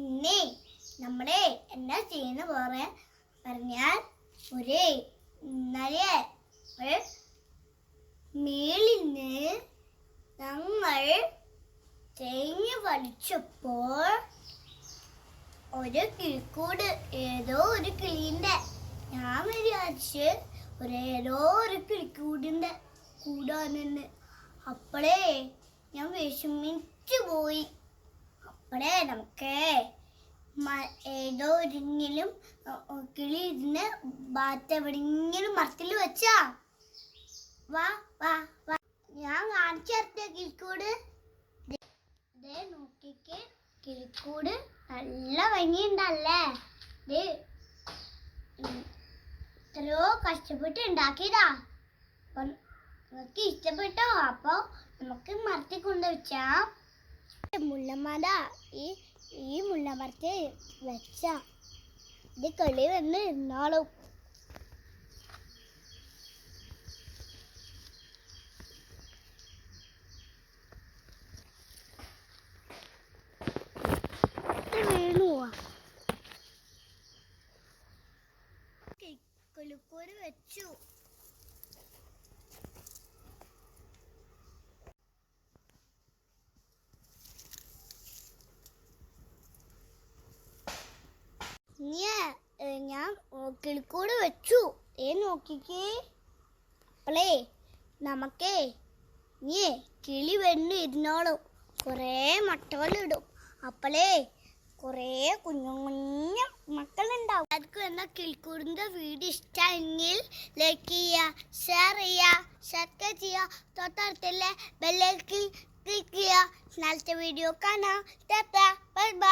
ഇന്നേ നമ്മുടെ എന്നാ ചെയ്യുന്ന പറഞ്ഞാൽ ഇന്നലെ മേലിന്ന് ഞങ്ങൾ തേങ്ങ വലിച്ചപ്പോൾ ഒരു കിളിക്കൂട് ഏതോ ഒരു കിളീന്റെ ഞാൻ വിചാരിച്ച് ഏതോ ഒരു കിളിക്കൂടിന്റെ കൂടാണെന്ന്. അപ്പോഴേ ഞാൻ വിഷമിച്ചു പോയി. അപ്പോഴേ നമുക്ക് ഏതോ ഒരിങ്ങലും കിളി ഇതിന് ബാറ്റ് എവിടെയെങ്കിലും മരത്തിൽ വെച്ചാ വാ വാ വാ ഞാൻ കാണിച്ചു തരട്ടെ കിളിക്കൂട്. നോക്കിക്ക് കിളിക്കൂട് നല്ല ഭംഗിയുണ്ടല്ലേ. എത്രയോ കഷ്ടപ്പെട്ട് ഉണ്ടാക്കിയതാ. അപ്പൊ നിങ്ങൾക്ക് ഇഷ്ടപ്പെട്ടോ? അപ്പൊ നമുക്ക് മരത്തിൽ കൊണ്ടുവച്ചാ മുല്ലമര ഈ മുല്ലമരത്തെ വെച്ച ഇത് കളി വന്ന് ഇരുന്നാളും. കിളിക്കൂട് വെച്ചു. ഞാൻ കിളിക്കൂട് വെച്ചു. നോക്കിക്കേ. അപ്പളേ നമുക്കേ കിളി വന്ന് ഇരുന്നോളും. കുറേ മുട്ടകളിടും. അപ്പളേ കുറേ കുഞ്ഞു കുഞ്ഞു മക്കളുണ്ടാവും. ആർക്കും എന്നാ കിളിക്കൂടിൻ്റെ വീഡിയോ ഇഷ്ടമെങ്കിൽ ലൈക്ക് ചെയ്യുക, ഷെയർ ചെയ്യുക, സബ്സ്ക്രൈബ് ചെയ്യുക, തൊട്ടടുത്തുള്ള ബെല്ലൈക്കൺ ക്ലിക്ക് ചെയ്യുക. നാളത്തെ വീഡിയോ കാണാം. Bye bye.